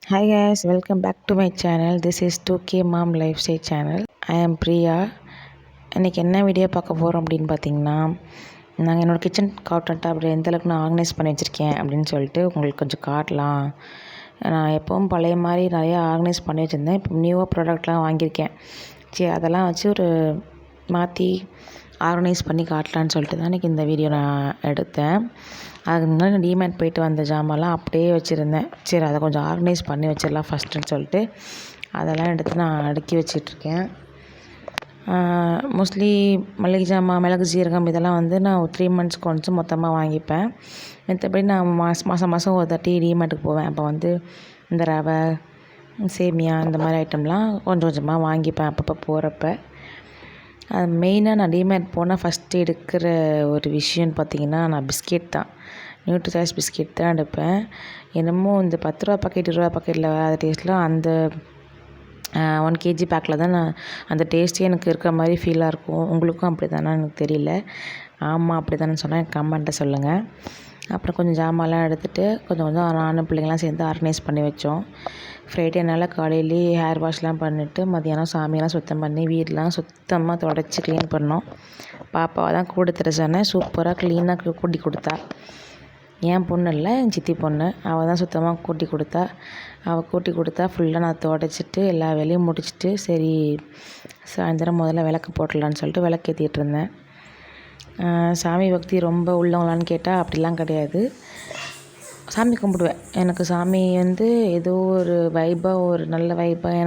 Hi guys, welcome back to my channel. This is 2K Mom Lifestyle channel. I am Priya. இன்றைக்கி என்ன video பார்க்க போகிறோம் அப்படின்னு பார்த்தீங்கன்னா, நாங்கள் என்னோடய கிச்சன் கவுண்டர் அப்படி எந்த அளவுக்கு நான் ஆர்கனைஸ் பண்ணி வச்சுருக்கேன் அப்படின்னு சொல்லிட்டு உங்களுக்கு கொஞ்சம் காட்டலாம். நான் எப்பவும் பழைய மாதிரி நிறையா ஆர்கனைஸ் பண்ணி வச்சுருந்தேன். இப்போ நியூவாக ப்ராடக்ட்லாம் வாங்கியிருக்கேன். சரி, அதெல்லாம் வச்சு ஒரு மாற்றி ஆர்கனைஸ் பண்ணி காட்டலான்னு சொல்லிட்டு தான் இன்றைக்கி இந்த வீடியோ நான் எடுத்தேன். அதுக்கு முன்னாடி நான் டிமார்ட் போயிட்டு வந்த ஜாமான்லாம் அப்படியே வச்சுருந்தேன். சரி, அதை கொஞ்சம் ஆர்கனைஸ் பண்ணி வச்சிடலாம் ஃபஸ்ட்டுன்னு சொல்லிட்டு அதெல்லாம் எடுத்து நான் அடுக்கி வச்சிட்ருக்கேன். மோஸ்ட்லி மளிகை ஜாமான், மிளகு, சீரகம் இதெல்லாம் வந்து நான் 3 மந்த்ஸ்க்கு ஒன்ஸ் மொத்தமாக வாங்கிப்பேன். மற்றபடி நான் மாதம் ஒரு தாட்டி டிமார்ட்டுக்கு போவேன். அப்போ வந்து இந்த ரவை, சேமியா இந்த மாதிரி ஐட்டம்லாம் கொஞ்சம் கொஞ்சமாக வாங்கிப்பேன் அப்பப்போ போகிறப்ப. அது மெயினாக நான் டிமார்ட் போனால் ஃபஸ்ட்டு எடுக்கிற ஒரு விஷயம்னு பார்த்திங்கன்னா, நான் பிஸ்கெட் தான். நியூட்ரிசாய்ஸ் பிஸ்கெட் தான் எடுப்பேன். என்னமோ இந்த 10 ரூபா பாக்கெட், 20 ரூபா பாக்கெட்டில் வராத டேஸ்ட்லாம் அந்த 1 கேஜி பேக்கில் தான் நான் அந்த டேஸ்ட்டே எனக்கு இருக்கிற மாதிரி ஃபீலாக இருக்கும். உங்களுக்கும் அப்படி தானே எனக்கு தெரியல. ஆமாம், அப்படி தானே சொன்னால் எனக்கு கமெண்ட்டை சொல்லுங்கள். அப்புறம் கொஞ்சம் ஜாமான்லாம் எடுத்துகிட்டு கொஞ்சம் நானும் பிள்ளைங்களாம் சேர்ந்து ஆர்கனைஸ் பண்ணி வச்சோம். ஃப்ரைடேனால காலையிலேயே ஹேர் வாஷ்லாம் பண்ணிவிட்டு மதியானம் சாமியெல்லாம் சுத்தம் பண்ணி வீடெலாம் சுத்தமாக தொடச்சி க்ளீன் பண்ணோம். பாப்பாவை தான் கூட தர சொன்னேன். சூப்பராக க்ளீனாக கூட்டி கொடுத்தா. என் பொண்ணு இல்லை, என் சித்தி பொண்ணு. அவள் தான் சுத்தமாக கூட்டி கொடுத்தா. அவள் கூட்டி கொடுத்தா ஃபுல்லாக நான் துடைச்சிட்டு எல்லா வேலையும் முடிச்சுட்டு, சரி சாயந்தரம் முதல்ல விளக்கு போட்டுடலான்னு சொல்லிட்டு விளக்கு ஏற்றிட்டு இருந்தேன். சாமி பக்தி ரொம்ப உள்ளவங்களான்னு கேட்டால் அப்படிலாம் கிடையாது. சாமி கும்பிடுவேன். எனக்கு சாமி வந்து ஏதோ ஒரு வைபாக, ஒரு நல்ல வைபாக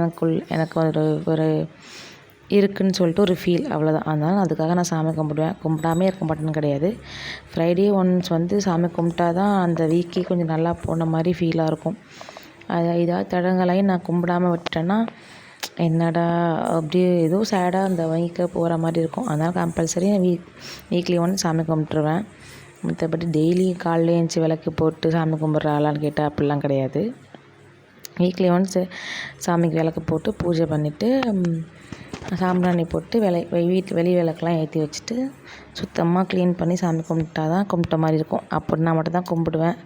எனக்கு ஒரு இருக்குதுன்னு சொல்லிட்டு ஒரு ஃபீல், அவ்வளோதான். அதனால் அதுக்காக நான் சாமி கும்பிடுவேன். கும்பிடாமே இருக்க மாட்டேன்னு கிடையாது. ஃப்ரைடே ஒன்ஸ் வந்து சாமி கும்பிட்டா தான் அந்த வீக்கே கொஞ்சம் நல்லா போன மாதிரி ஃபீலாக இருக்கும். அது ஏதாவது தடங்களாகி நான் கும்பிடாமல் விட்டுட்டேன்னா என்னடா அப்படியே ஏதோ சேடாக அந்த வீக்கை போகிற மாதிரி இருக்கும். அதனால் கம்பல்சரி வீக்லி ஒன்ஸ் சாமி கும்பிட்ருவேன். மற்றபடி டெய்லி காலையில் எழுந்துச்சி விளக்கு போட்டு சாமி கும்பிட்ற ஆளான்னு கேட்டால் அப்படிலாம் கிடையாது. வீக்லி ஒன்ஸ் சாமிக்கு விளக்கு போட்டு பூஜை பண்ணிவிட்டு சாம்பிராணி போட்டு வெளி விளக்கெலாம் ஏற்றி வச்சுட்டு சுத்தமாக க்ளீன் பண்ணி சாமி கும்பிட்டா தான் கும்பிட்ட மாதிரி இருக்கும். அப்படின்னா மட்டும் தான் கும்பிடுவேன்.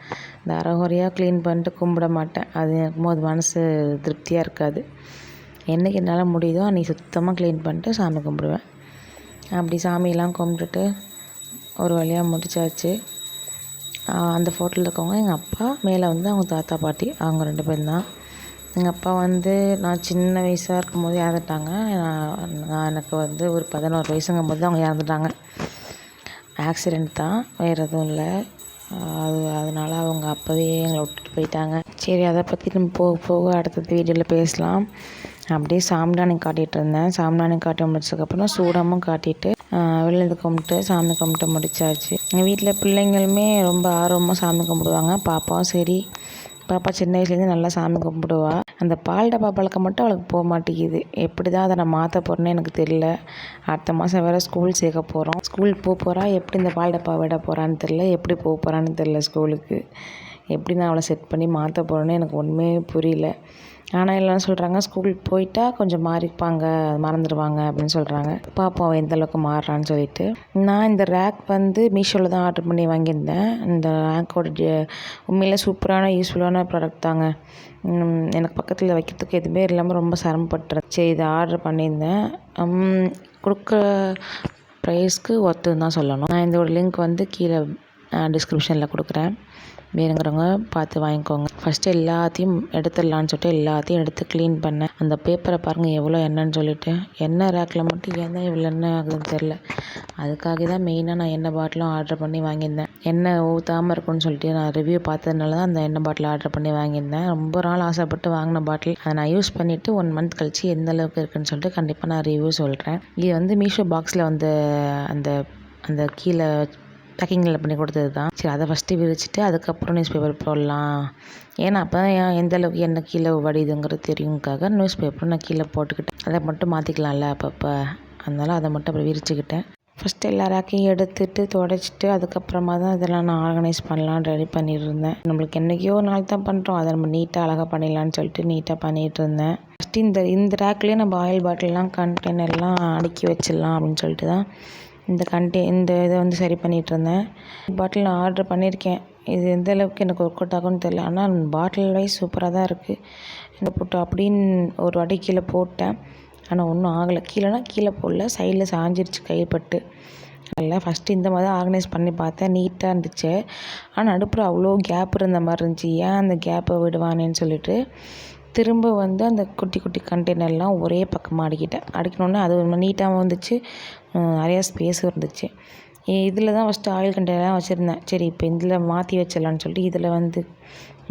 இந்த அரைகுறையாக க்ளீன் பண்ணிட்டு கும்பிட மாட்டேன். அது எனக்கும் அது மனசு திருப்தியாக இருக்காது. என்றைக்கு என்னால் முடியுதோ அன்றைக்கி சுத்தமாக க்ளீன் பண்ணிட்டு சாமி கும்பிடுவேன். அப்படி சாமியெல்லாம் கும்பிட்டுட்டு ஒரு வழியாக முடிச்சாச்சு. அந்த ஃபோட்டோவில் இருக்கவங்க எங்கள் அப்பா, மேலே வந்து அவங்க தாத்தா பாட்டி, அவங்க 2 பேரும் தான். எங்கள் அப்பா வந்து நான் சின்ன வயசாக இருக்கும்போது இறந்துட்டாங்க. நான் எனக்கு வந்து ஒரு 11 வயசுங்கும் போது அவங்க இறந்துட்டாங்க. ஆக்சிடெண்ட் தான், வேறு எதுவும் இல்லை. அதனால் அவங்க அப்போவே எங்களை விட்டுட்டு போயிட்டாங்க. சரி, அதை பற்றி நம்ம போக போக அடுத்தது வீடியோவில் பேசலாம். அப்படியே சாம்பிராணி காட்டிகிட்டு இருந்தேன். சாம்பிராணி காட்டி முடிச்சதுக்கப்புறம் சூடமும் காட்டிட்டு விழுந்து கும்பிட்டு சாமி கும்பிட்டு முடிச்சாச்சு. எங்கள் வீட்டில் பிள்ளைங்களுமே ரொம்ப ஆர்வமாக சாமி கும்பிடுவாங்க. பாப்பாவும் சரி, பாப்பா சின்ன வயசுலேருந்து நல்லா சாமி கும்பிடுவா. அந்த பால் டப்பா பழக்கம் மட்டும் அவளுக்கு போக மாட்டேங்குது. எப்படி தான் அதை நான் மாற்ற போகிறேன்னு எனக்கு தெரியல. அடுத்த மாதம் வேறு ஸ்கூல் சேர்க்க போகிறோம். ஸ்கூல் போகிறா, எப்படி இந்த பால் டப்பா விட போகிறான்னு தெரில, எப்படி போக போகிறான்னு தெரில ஸ்கூலுக்கு. எப்படி நான் அவளை செட் பண்ணி மாற்ற போகிறேன்னு எனக்கு ஒன்றுமே புரியல. ஆனால் எல்லாம் சொல்கிறாங்க ஸ்கூல் போயிட்டா கொஞ்சம் மாறிப்பாங்க, மறந்துடுவாங்க அப்படின்னு சொல்கிறாங்க. பார்ப்போம் எந்த அளவுக்கு மாறுறான்னு சொல்லிட்டு. நான் இந்த ரேக் வந்து மீஷோவில் தான் ஆர்டர் பண்ணி வாங்கியிருந்தேன். இந்த ரேக்கோட உண்மையிலே சூப்பரான யூஸ்ஃபுல்லான ப்ராடக்ட் தாங்க. எனக்கு பக்கத்தில் வைக்கிறதுக்கு எதுவுமே இல்லாமல் ரொம்ப சிரமப்பட்டுறேன். சரி, இதை ஆர்டர் பண்ணியிருந்தேன். கொடுக்குற ப்ரைஸ்க்கு ஒர்த்துன்னு தான் சொல்லணும். நான் இதோட லிங்க் வந்து கீழே டிஸ்கிரிப்ஷனில் கொடுக்குறேன். வேணுங்கிறவங்க பார்த்து வாங்கிக்கோங்க. ஃபஸ்ட்டு எல்லாத்தையும் எடுத்துடலான்னு சொல்லிட்டு எல்லாத்தையும் எடுத்து க்ளீன் பண்ணேன். அந்த பேப்பரை பாருங்கள் எவ்வளோ எண்ணெய்ன்னு சொல்லிட்டு. எண்ணெய் ரேக்கில் மட்டும் ஏன் தான் இவ்வளோ எண்ணெய் ஆகுதுன்னு தெரில. அதுக்காக தான் மெயினாக நான் எண்ணெய் பாட்டிலும் ஆர்டர் பண்ணி வாங்கியிருந்தேன். எண்ணெய் ஊற்றாமல் இருக்குன்னு சொல்லிட்டு நான் ரிவ்யூ பார்த்ததுனால தான் அந்த எண்ணெய் பாட்டில் ஆர்டர் பண்ணி வாங்கியிருந்தேன். ரொம்ப நாள் ஆசைப்பட்டு வாங்கின பாட்டில். அதை நான் யூஸ் பண்ணிவிட்டு 1 மந்த் கழிச்சு எந்த அளவுக்கு இருக்குன்னு சொல்லிட்டு கண்டிப்பாக நான் ரிவ்யூ சொல்கிறேன். இது வந்து மீஷோ பாக்ஸில் வந்து அந்த கீழே பேக்கிங்கில் பண்ணி கொடுத்தது தான். சரி, அதை ஃபஸ்ட்டு விரிச்சிட்டு அதுக்கப்புறம் நியூஸ் பேப்பர் போடலாம். ஏன்னா அப்போ தான் எந்த அளவுக்கு எண்ணெய் கீழே வடிதுங்கிறது தெரியுங்காக நியூஸ் பேப்பரும் நான் கீழே போட்டுக்கிட்டேன். அதை மட்டும் மாற்றிக்கலாம்ல அப்பப்போ, அதனால் அதை மட்டும் அப்புறம் விரிச்சுக்கிட்டேன். ஃபஸ்ட்டு எல்லா ரேக்கையும் எடுத்துட்டு துடைச்சிட்டு அதுக்கப்புறமா தான் இதெல்லாம் நான் ஆர்கனைஸ் பண்ணலாம் ரெடி பண்ணிட்டு இருந்தேன். நம்மளுக்கு என்றைக்கோ ஒரு நாள் தான் பண்ணுறோம், அதை நம்ம நீட்டாக அழகாக பண்ணிடலான்னு சொல்லிட்டு நீட்டாக பண்ணிகிட்டு இருந்தேன். ஃபஸ்ட்டு இந்த ரேக்லேயே நம்ம ஆயில் பாட்டில்லாம் கண்டெய்னர்லாம் அடுக்கி வச்சிடலாம் அப்படின்னு சொல்லிட்டு தான் இந்த இதை வந்து சரி பண்ணிகிட்ருந்தேன். பாட்டில் நான் ஆர்டர் பண்ணியிருக்கேன். இது எந்த அளவுக்கு எனக்கு ஒர்க் அவுட் ஆகும்னு தெரியல. ஆனால் பாட்டில் வைஸ் சூப்பராக தான் இருக்குது. இந்த போட்டு அப்படின்னு ஒரு வாட்டி கீழே போட்டேன். ஆனால் ஒன்றும் ஆகலை. கீழே போடல, சைடில் சாஞ்சிருச்சு கைப்பட்டு. இல்லை ஃபஸ்ட்டு இந்த மாதிரி தான் ஆர்கனைஸ் பண்ணி பார்த்தேன், நீட்டாக இருந்துச்சு. ஆனால் நடுப்புற அவ்வளோ கேப் இருந்த மாதிரி இருந்துச்சு. ஏன் அந்த கேப்பை விடுவானேன்னு சொல்லிட்டு திரும்ப வந்து அந்த குட்டி குட்டி கண்டெய்னர்லாம் ஒரே பக்கமாக அடுக்கினோடனே அது ஒரு நீட்டாகவும் வந்துச்சு, நிறையா ஸ்பேஸும் இருந்துச்சு. இதில் தான் ஃபஸ்ட்டு ஆயில் கண்டெய்னர்லாம் வச்சுருந்தேன். சரி இப்போ இதில் மாற்றி வச்சிடலான்னு சொல்லிட்டு இதில் வந்து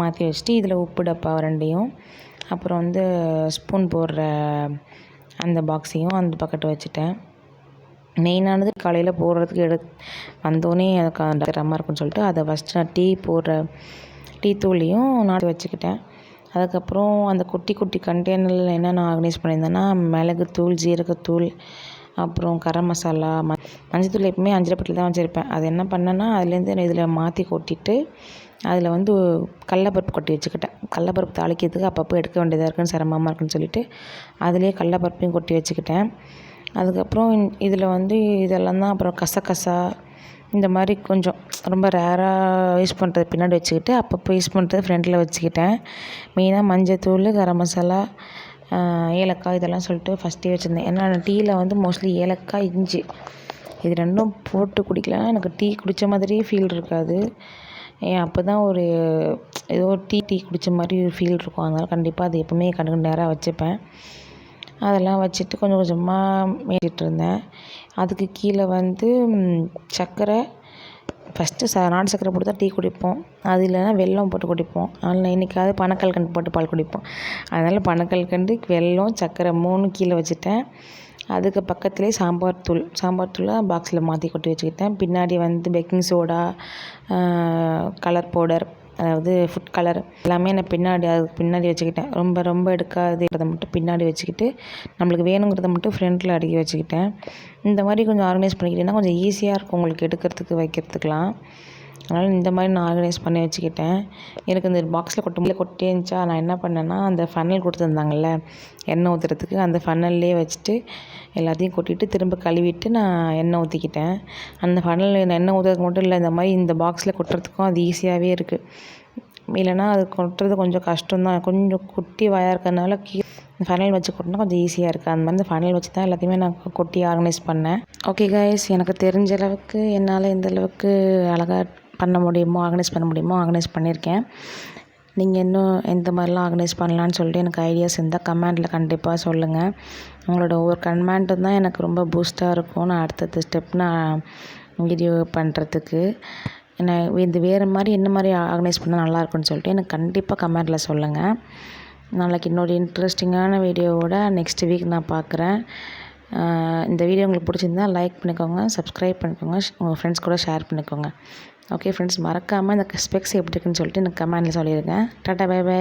மாற்றி வச்சுட்டு இதில் உப்பு டப்பா 2யும் அப்புறம் வந்து ஸ்பூன் போடுற அந்த பாக்ஸையும் அந்த பக்கெட்டு வச்சுட்டேன். மெயினானது காலையில் போடுறதுக்கு வந்தோடனே எனக்கு டயமாக இருக்குன்னு சொல்லிட்டு அதை ஃபஸ்ட்டு நான் டீ தூளையும் நான் வச்சுக்கிட்டேன். அதுக்கப்புறம் அந்த குட்டி குட்டி கண்டெய்னரில் என்னென்ன ஆர்கனைஸ் பண்ணியிருந்தேன்னா மிளகுத்தூள், ஜீரகத்தூள், அப்புறம் கரம் மசாலா, மஞ்சத்தூள் எப்பவுமே 5 பெட்டியில் தான் வச்சுருப்பேன். அது என்ன பண்ணேன்னா அதுலேருந்து இதில் மாற்றி கொட்டிட்டு அதில் வந்து கடலப்பருப்பு கொட்டி வச்சுக்கிட்டேன். கடலப்பருப்பு தாளிக்கிறதுக்கு அப்பப்போ எடுக்க வேண்டியதாக இருக்குன்னு சிரமமாக இருக்குன்னு சொல்லிட்டு அதிலே கடலப்பருப்பையும் கொட்டி வச்சுக்கிட்டேன். அதுக்கப்புறம் இதில் வந்து இதெல்லாம் தான். அப்புறம் கசகசா இந்த மாதிரி கொஞ்சம் ரொம்ப ரேராக யூஸ் பண்ணுறது பின்னாடி வச்சுக்கிட்டு அப்பப்போ யூஸ் பண்ணுறது ஃப்ரண்ட்டில் வச்சுக்கிட்டேன். மெயினாக மஞ்சத்தூள், கரம் மசாலா, ஏலக்காய் இதெல்லாம் சொல்லிட்டு ஃபஸ்ட்டே வச்சுருந்தேன். ஏன்னா டீயில் வந்து மோஸ்ட்லி ஏலக்காய், இஞ்சி இது 2ம் போட்டு குடிக்கலாம். எனக்கு டீ குடித்த மாதிரியே ஃபீல் இருக்காது. அப்போ தான் ஒரு ஏதோ டீ குடித்த மாதிரி ஃபீல் இருக்கும். அதனால் கண்டிப்பாக அது எப்போவுமே கண்ணுக்கு நேராக வச்சுப்பேன். அதெல்லாம் வச்சுட்டு கொஞ்சம் கொஞ்சமாக மேய்ச்சிட்டு இருந்தேன். அதுக்கு கீழே வந்து சர்க்கரை ஃபஸ்ட்டு நாட்டு சர்க்கரை போட்டு தான் டீ குடிப்போம். அது இல்லைன்னா வெல்லம் போட்டு குடிப்போம். அதில் என்றைக்காவது பனக்கல்கண்டு போட்டு பால் குடிப்போம். அதனால் பனக்கல்கண்டு, வெல்லம், சர்க்கரை 3 கீழே வச்சுட்டேன். அதுக்கு பக்கத்துலேயே சாம்பார் தூளை பாக்ஸில் மாற்றி கொட்டி வச்சுக்கிட்டேன். பின்னாடி வந்து பேக்கிங் சோடா, கலர் பவுடர், அதாவது ஃபுட் கலர் எல்லாமே நான் அதுக்கு பின்னாடி வச்சுக்கிட்டேன். ரொம்ப எடுக்காததை மட்டும் பின்னாடி வச்சுக்கிட்டு நம்மளுக்கு வேணுங்கிறத மட்டும் ஃப்ரண்ட்டில் அடுக்கி வச்சுக்கிட்டேன். இந்த மாதிரி கொஞ்சம் ஆர்கனைஸ் பண்ணிக்கிட்டேன்னா கொஞ்சம் ஈஸியாக இருக்கும் உங்களுக்கு எடுக்கிறதுக்கு வைக்கிறதுக்கெலாம். அதனால் இந்த மாதிரி நான் ஆர்கனைஸ் பண்ணி வச்சுக்கிட்டேன். எனக்கு இந்த பாக்ஸில் கொட்டே இருந்துச்சா, நான் என்ன பண்ணேன்னா அந்த ஃபன்னல் கொடுத்துருந்தாங்கல்ல எண்ணெய் ஊற்றுறதுக்கு, அந்த ஃபன்னல்லே வச்சுட்டு எல்லாத்தையும் கொட்டிட்டு திரும்ப கழுவிட்டு நான் எண்ணெய் ஊற்றிக்கிட்டேன். அந்த ஃபன்னல் எண்ணெய் ஊற்றுறதுக்கு மட்டும் இல்லை, இந்த மாதிரி இந்த பாக்ஸில் கொட்டுறதுக்கும் அது ஈஸியாகவே இருக்குது. இல்லைனா அது கொட்டுறது கொஞ்சம் கஷ்டம்தான். கொஞ்சம் குட்டி வாயாக இருக்கிறதுனால ஃபனல் வச்சு கொட்டினா கொஞ்சம் ஈஸியாக இருக்குது. அந்த மாதிரி இந்த ஃபனல் வச்சு தான் எல்லாத்தையுமே நான் கொட்டி ஆர்கனைஸ் பண்ணேன். ஓகே கைஸ், எனக்கு தெரிஞ்ச அளவுக்கு என்னால் எந்த அளவுக்கு அழகாக பண்ண முடியுமோ ஆர்கனைஸ் பண்ண முடியுமோ ஆர்கனைஸ் பண்ணியிருக்கேன். நீங்கள் இன்னும் எந்த மாதிரிலாம் ஆர்கனைஸ் பண்ணலான்னு சொல்லிட்டு எனக்கு ஐடியாஸ் இருந்தால் கமெண்ட்டில் கண்டிப்பாக சொல்லுங்கள். உங்களோட ஒவ்வொரு கமெண்ட்டும் தான் எனக்கு ரொம்ப பூஸ்ட்டாக இருக்கும் நான் அடுத்தடுத்த ஸ்டெப் நான் வீடியோ பண்ணுறதுக்கு. இது வேறு மாதிரி என்ன மாதிரி ஆர்கனைஸ் பண்ணால் நல்லாயிருக்குன்னு சொல்லிட்டு எனக்கு கண்டிப்பாக கமெண்ட்டில் சொல்லுங்கள். நாளைக்கு இன்னொரு இன்ட்ரெஸ்டிங்கான வீடியோவோட நெக்ஸ்ட் வீக் நான் பார்க்குறேன். இந்த வீடியோ உங்களுக்கு பிடிச்சிருந்தா லைக் பண்ணிக்கோங்க, சப்ஸ்கிரைப் பண்ணிக்கோங்க, உங்கள் ஃப்ரெண்ட்ஸ் கூட ஷேர் பண்ணிக்கோங்க. ஓகே ஃப்ரெண்ட்ஸ், மறக்காமல் இந்த ஸ்பெக்ஸ் எப்படி இருக்குன்னு சொல்லிட்டு எனக்கு கமெண்ட்டில் சொல்லிடுங்க. Tata, bye by.